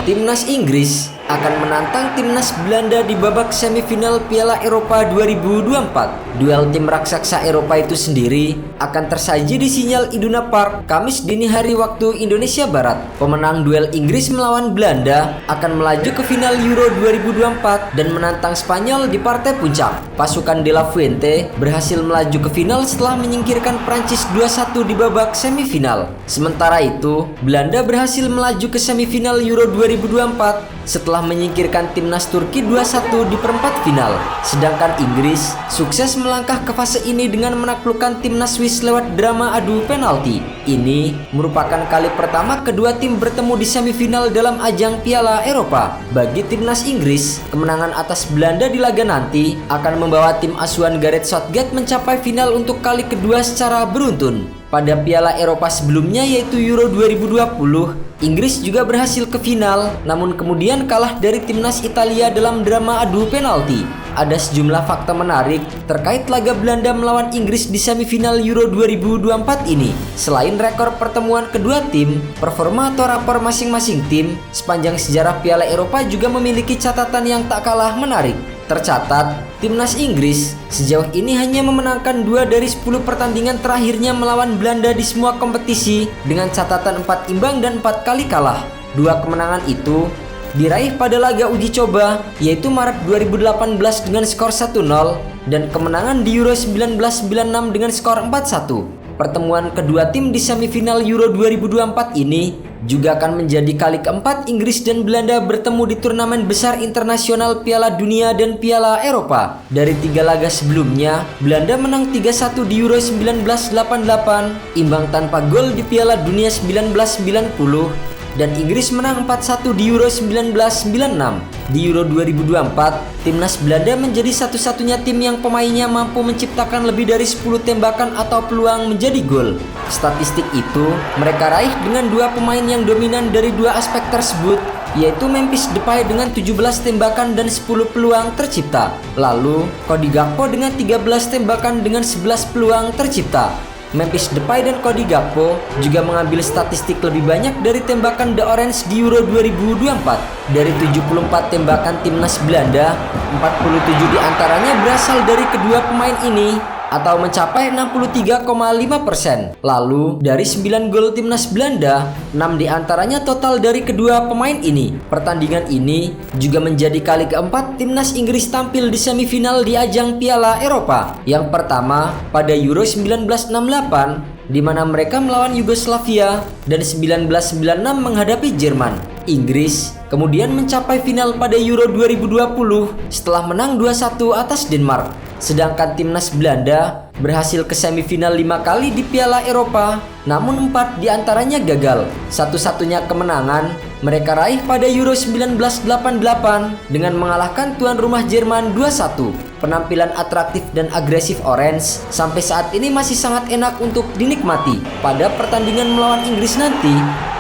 Timnas Inggris akan menantang Timnas Belanda di babak semifinal Piala Eropa 2024. Duel tim raksasa Eropa itu sendiri akan tersaji di Sinyal Iduna Park Kamis dini hari waktu Indonesia Barat. Pemenang duel Inggris melawan Belanda akan melaju ke final Euro 2024 dan menantang Spanyol di partai puncak. Pasukan De La Fuente berhasil melaju ke final setelah menyingkirkan Prancis 2-1 di babak semifinal. Sementara itu, Belanda berhasil melaju ke semifinal Euro 2024 setelah menyingkirkan timnas Turki 2-1 di perempat final. Sedangkan Inggris sukses melangkah ke fase ini dengan menaklukkan timnas Swiss lewat drama adu penalti. Ini merupakan kali pertama kedua tim bertemu di semifinal dalam ajang Piala Eropa. Bagi timnas Inggris, kemenangan atas Belanda di laga nanti akan membawa tim asuhan Gareth Southgate mencapai final untuk kali kedua secara beruntun. Pada Piala Eropa sebelumnya yaitu Euro 2020, Inggris juga berhasil ke final, namun kemudian kalah dari timnas Italia dalam drama adu penalti. Ada sejumlah fakta menarik terkait laga Belanda melawan Inggris di semifinal Euro 2024 ini. Selain rekor pertemuan kedua tim, performa atau rapor masing-masing tim sepanjang sejarah Piala Eropa juga memiliki catatan yang tak kalah menarik. Tercatat, timnas Inggris sejauh ini hanya memenangkan 2 dari 10 pertandingan terakhirnya melawan Belanda di semua kompetisi dengan catatan 4 imbang dan 4 kali kalah. 2 kemenangan itu diraih pada laga uji coba yaitu Maret 2018 dengan skor 1-0 dan kemenangan di Euro 1996 dengan skor 4-1. Pertemuan kedua tim di semifinal Euro 2024 ini juga akan menjadi kali keempat Inggris dan Belanda bertemu di turnamen besar internasional Piala Dunia dan Piala Eropa. Dari 3 laga sebelumnya, Belanda menang 3-1 di Euro 1988, imbang tanpa gol di Piala Dunia 1990, dan Inggris menang 4-1 di Euro 1996. Di Euro 2024, timnas Belanda menjadi satu-satunya tim yang pemainnya mampu menciptakan lebih dari 10 tembakan atau peluang menjadi gol. Statistik itu mereka raih dengan 2 pemain yang dominan dari 2 aspek tersebut, yaitu Memphis Depay dengan 17 tembakan dan 10 peluang tercipta. Lalu, Cody Gakpo dengan 13 tembakan dengan 11 peluang tercipta. Memphis Depay dan Cody Gakpo juga mengambil statistik lebih banyak dari tembakan The Orange di Euro 2024. Dari 74 tembakan timnas Belanda, 47 diantaranya berasal dari kedua pemain ini atau mencapai 63,5%. Lalu, dari 9 gol timnas Belanda, 6 diantaranya total dari kedua pemain ini. Pertandingan ini juga menjadi kali keempat timnas Inggris tampil di semifinal di ajang Piala Eropa. Yang pertama, pada Euro 1968, di mana mereka melawan Yugoslavia, dan 1996 menghadapi Jerman. Inggris kemudian mencapai final pada Euro 2020 setelah menang 2-1 atas Denmark. Sedangkan timnas Belanda berhasil ke semifinal 5 kali di Piala Eropa, namun 4 diantaranya gagal. Satu-satunya kemenangan mereka raih pada Euro 1988 dengan mengalahkan tuan rumah Jerman 2-1. Penampilan atraktif dan agresif Orange sampai saat ini masih sangat enak untuk dinikmati. Pada pertandingan melawan Inggris nanti,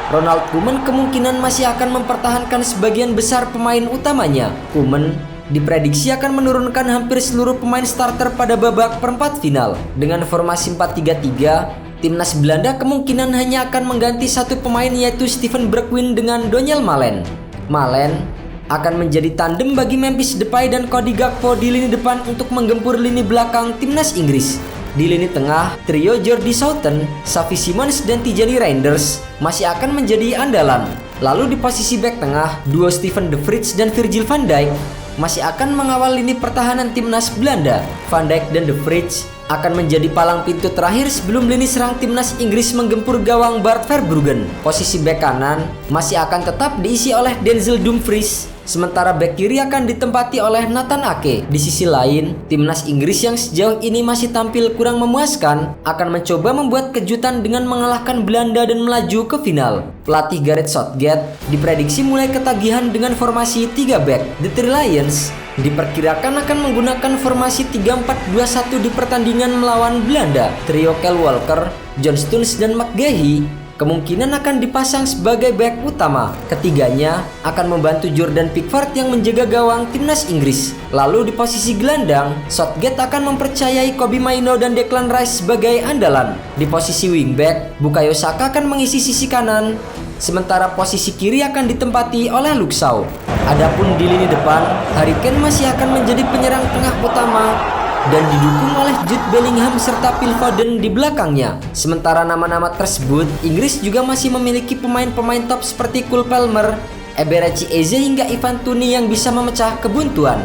Ronald Koeman kemungkinan masih akan mempertahankan sebagian besar pemain utamanya. Koeman diprediksi akan menurunkan hampir seluruh pemain starter pada babak perempat final. Dengan formasi 4-3-3, timnas Belanda kemungkinan hanya akan mengganti satu pemain yaitu Steven Bergwijn dengan Donyell Malen. Malen akan menjadi tandem bagi Memphis Depay dan Cody Gakpo di lini depan untuk menggempur lini belakang timnas Inggris. Di lini tengah, trio Jordi Southern, Xavi Simons, dan Tijani Reinders masih akan menjadi andalan. Lalu di posisi bek tengah, duo Steven De Vrij dan Virgil van Dijk masih akan mengawal lini pertahanan timnas Belanda. Van Dijk dan De Vrij akan menjadi palang pintu terakhir sebelum lini serang timnas Inggris menggempur gawang Bart Verbruggen. Posisi bek kanan masih akan tetap diisi oleh Denzel Dumfries, sementara bek kiri akan ditempati oleh Nathan Ake. Di sisi lain, timnas Inggris yang sejauh ini masih tampil kurang memuaskan akan mencoba membuat kejutan dengan mengalahkan Belanda dan melaju ke final. Pelatih Gareth Southgate diprediksi mulai ketagihan dengan formasi 3 back. The Three Lions diperkirakan akan menggunakan formasi 3-4-2-1 di pertandingan melawan Belanda. Trio Kyle Walker, John Stones, dan McGahey kemungkinan akan dipasang sebagai bek utama. Ketiganya akan membantu Jordan Pickford yang menjaga gawang timnas Inggris. Lalu di posisi gelandang, Southgate akan mempercayai Kobbie Mainoo dan Declan Rice sebagai andalan. Di posisi wingback, Bukayo Saka akan mengisi sisi kanan, sementara posisi kiri akan ditempati oleh Luke Shaw. Adapun di lini depan, Harry Kane masih akan menjadi penyerang tengah utama dan didukung oleh Jude Bellingham serta Phil Foden di belakangnya. Sementara nama-nama tersebut, Inggris juga masih memiliki pemain-pemain top seperti Cole Palmer, Eberechi Eze hingga Ivan Toney yang bisa memecah kebuntuan.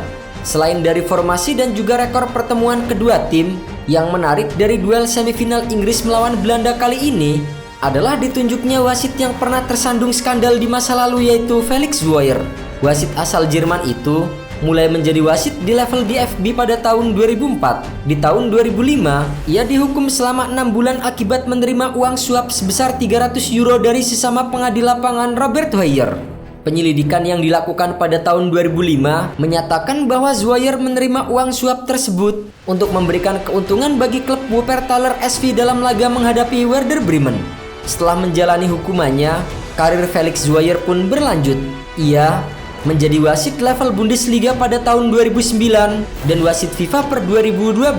Selain dari formasi dan juga rekor pertemuan kedua tim, yang menarik dari duel semifinal Inggris melawan Belanda kali ini adalah ditunjuknya wasit yang pernah tersandung skandal di masa lalu, yaitu Felix Zweier. Wasit asal Jerman itu mulai menjadi wasit di level DFB pada tahun 2004. Di tahun 2005, ia dihukum selama 6 bulan akibat menerima uang suap sebesar 300 euro dari sesama pengadil lapangan Robert Hoyer. Penyelidikan yang dilakukan pada tahun 2005 menyatakan bahwa Zweier menerima uang suap tersebut untuk memberikan keuntungan bagi klub Wuppertaler SV dalam laga menghadapi Werder Bremen. Setelah menjalani hukumannya, karir Felix Zweier pun berlanjut. Ia menjadi wasit level Bundesliga pada tahun 2009 dan wasit FIFA per 2012.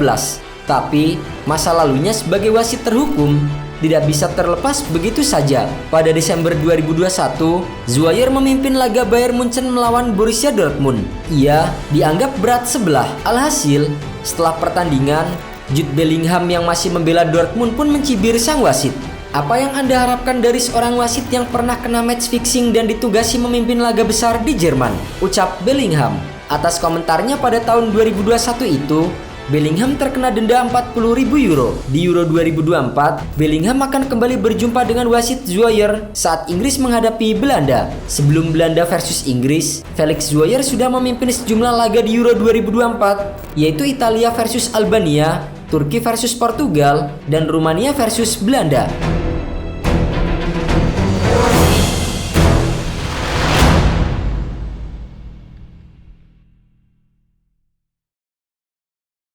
Tapi, masa lalunya sebagai wasit terhukum tidak bisa terlepas begitu saja. Pada Desember 2021, Zweier memimpin laga Bayern Munchen melawan Borussia Dortmund. Ia dianggap berat sebelah. Alhasil, setelah pertandingan, Jude Bellingham yang masih membela Dortmund pun mencibir sang wasit. Apa yang Anda harapkan dari seorang wasit yang pernah kena match fixing dan ditugasi memimpin laga besar di Jerman? Ucap Bellingham. Atas komentarnya pada tahun 2021 itu, Bellingham terkena denda 40.000 euro. Di Euro 2024, Bellingham akan kembali berjumpa dengan wasit Zweier saat Inggris menghadapi Belanda. Sebelum Belanda versus Inggris, Felix Zweier sudah memimpin sejumlah laga di Euro 2024, yaitu Italia versus Albania, Turki versus Portugal, dan Rumania versus Belanda.